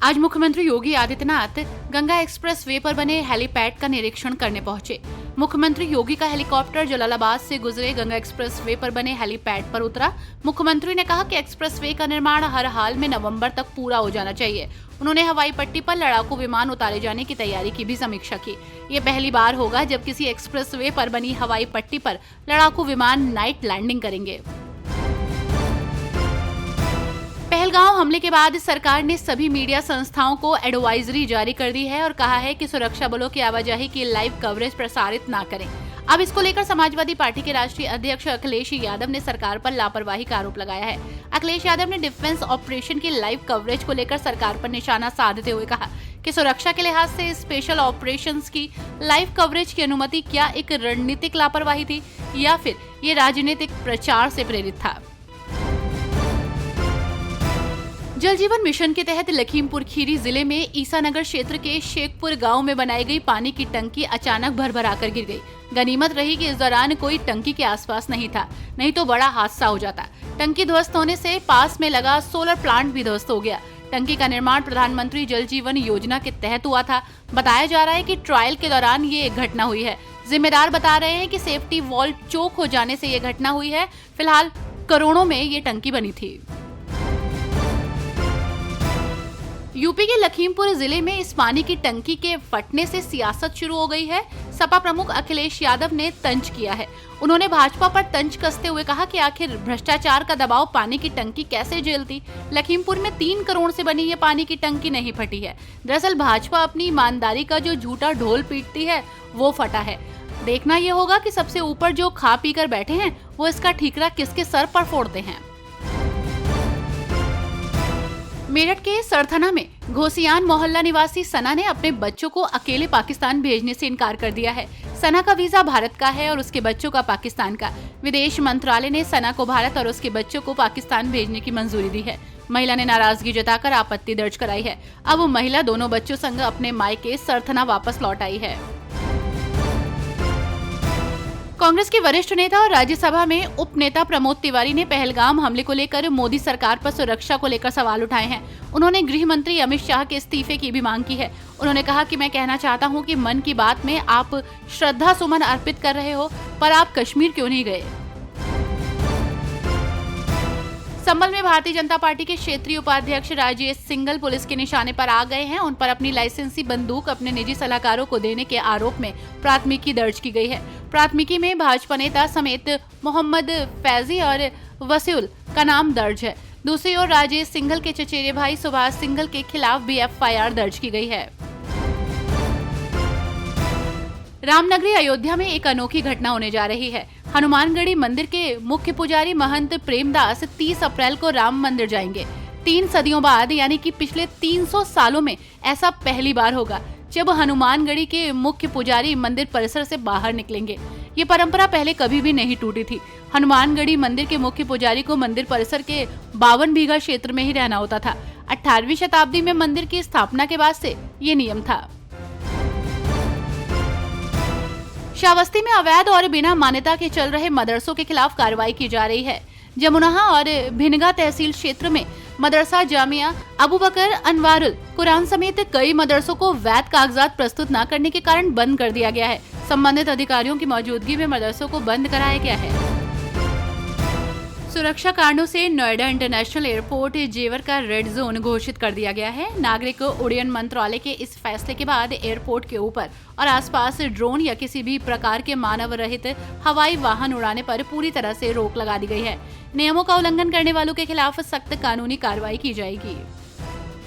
आज मुख्यमंत्री Yogi Adityanath Ganga express way पर बने हेलीपैड का निरीक्षण करने पहुंचे। मुख्यमंत्री योगी का हेलीकॉप्टर जलालाबाद से गुजरे गंगा एक्सप्रेस वे पर बने हेलीपैड पर उतरा। मुख्यमंत्री ने कहा कि एक्सप्रेस वे का निर्माण हर हाल में नवंबर तक पूरा हो जाना चाहिए। उन्होंने हवाई पट्टी पर लड़ाकू विमान उतारे जाने की तैयारी की भी समीक्षा की। ये पहली बार होगा जब किसी एक्सप्रेस वे पर बनी हवाई पट्टी पर लड़ाकू विमान नाइट लैंडिंग करेंगे। पहलगांव हमले के बाद सरकार ने सभी मीडिया संस्थाओं को एडवाइजरी जारी कर दी है और कहा है कि सुरक्षा बलों की आवाजाही की लाइव कवरेज प्रसारित ना करें। अब इसको लेकर समाजवादी पार्टी के राष्ट्रीय अध्यक्ष अखिलेश यादव ने सरकार पर लापरवाही का आरोप लगाया है। अखिलेश यादव ने डिफेंस ऑपरेशन की लाइव कवरेज को लेकर सरकार पर निशाना साधते हुए कहा कि सुरक्षा के लिहाज से स्पेशल ऑपरेशंस की लाइव कवरेज की अनुमति क्या एक रणनीतिक लापरवाही थी या फिर ये राजनीतिक प्रचार से प्रेरित था। जल जीवन मिशन के तहत लखीमपुर खीरी जिले में ईसानगर क्षेत्र के शेखपुर गांव में बनाई गई पानी की टंकी अचानक भरभराकर गिर गई। गनीमत रही कि इस दौरान कोई टंकी के आसपास नहीं था, नहीं तो बड़ा हादसा हो जाता। टंकी ध्वस्त होने से पास में लगा सोलर प्लांट भी ध्वस्त हो गया। टंकी का निर्माण प्रधानमंत्री जल जीवन योजना के तहत हुआ था। बताया जा रहा है कि ट्रायल के दौरान ये घटना हुई है। जिम्मेदार बता रहे हैं कि सेफ्टी वॉल्व चोक हो जाने से ये घटना हुई है। फिलहाल करोड़ों में ये टंकी बनी थी। यूपी के लखीमपुर जिले में इस पानी की टंकी के फटने से सियासत शुरू हो गई है। सपा प्रमुख अखिलेश यादव ने तंज किया है। उन्होंने भाजपा पर तंज कसते हुए कहा कि आखिर भ्रष्टाचार का दबाव पानी की टंकी कैसे झेलती। लखीमपुर में 3 करोड़ से बनी ये पानी की टंकी नहीं फटी है। दरअसल भाजपा अपनी ईमानदारी का जो झूठा ढोल पीटती है वो फटा है। देखना ये होगा कि सबसे ऊपर जो खा पी कर बैठे हैं वो इसका ठीकरा किसके सर पर फोड़ते हैं। मेरठ के सरथना में घोसियान मोहल्ला निवासी सना ने अपने बच्चों को अकेले पाकिस्तान भेजने से इनकार कर दिया है। सना का वीजा भारत का है और उसके बच्चों का पाकिस्तान का। विदेश मंत्रालय ने सना को भारत और उसके बच्चों को पाकिस्तान भेजने की मंजूरी दी है। महिला ने नाराजगी जताकर आपत्ति दर्ज कराई है। अब महिला दोनों बच्चों संग अपने मायके सरथना वापस लौट आई है। कांग्रेस के वरिष्ठ नेता और राज्यसभा में उप नेता प्रमोद तिवारी ने पहलगाम हमले को लेकर मोदी सरकार पर सुरक्षा को लेकर सवाल उठाए हैं। उन्होंने गृह मंत्री अमित शाह के इस्तीफे की भी मांग की है। उन्होंने कहा कि मैं कहना चाहता हूं कि मन की बात में आप श्रद्धा सुमन अर्पित कर रहे हो, पर आप कश्मीर क्यों नहीं गए। संभल में भारतीय जनता पार्टी के क्षेत्रीय उपाध्यक्ष राजेश सिंघल पुलिस के निशाने पर आ गए हैं। उन पर अपनी लाइसेंसी बंदूक अपने निजी सलाहकारों को देने के आरोप में प्राथमिकी दर्ज की गई है। प्राथमिकी में भाजपा नेता समेत मोहम्मद फैजी और वसीउल का नाम दर्ज है। दूसरी ओर राजेश सिंघल के चचेरे भाई सुभाष सिंघल के खिलाफ भी एफआईआर दर्ज की गई है। रामनगरी अयोध्या में एक अनोखी घटना होने जा रही है। हनुमानगढ़ी मंदिर के मुख्य पुजारी महंत प्रेमदास 30 अप्रैल को राम मंदिर जाएंगे। 3 सदियों बाद यानी कि पिछले 300 सालों में ऐसा पहली बार होगा जब हनुमानगढ़ी के मुख्य पुजारी मंदिर परिसर से बाहर निकलेंगे। ये परंपरा पहले कभी भी नहीं टूटी थी। हनुमानगढ़ी मंदिर के मुख्य पुजारी को मंदिर परिसर के 52 बीघा क्षेत्र में ही रहना होता था। 18वीं शताब्दी में मंदिर की स्थापना के बाद से ये नियम था। श्रावस्ती में अवैध और बिना मान्यता के चल रहे मदरसों के खिलाफ कार्रवाई की जा रही है। जमुनाहा और भिनगा तहसील क्षेत्र में मदरसा जामिया अबू बकर अनवारुल कुरान समेत कई मदरसों को वैध कागजात प्रस्तुत न करने के कारण बंद कर दिया गया है। संबंधित अधिकारियों की मौजूदगी में मदरसों को बंद कराया गया है। सुरक्षा कारणों से नोएडा इंटरनेशनल एयरपोर्ट जेवर का रेड जोन घोषित कर दिया गया है। नागरिक उड्डयन मंत्रालय के इस फैसले के बाद एयरपोर्ट के ऊपर और आसपास ड्रोन या किसी भी प्रकार के मानव रहित हवाई वाहन उड़ाने पर पूरी तरह से रोक लगा दी गई है। नियमों का उल्लंघन करने वालों के खिलाफ सख्त कानूनी कार्रवाई की जाएगी।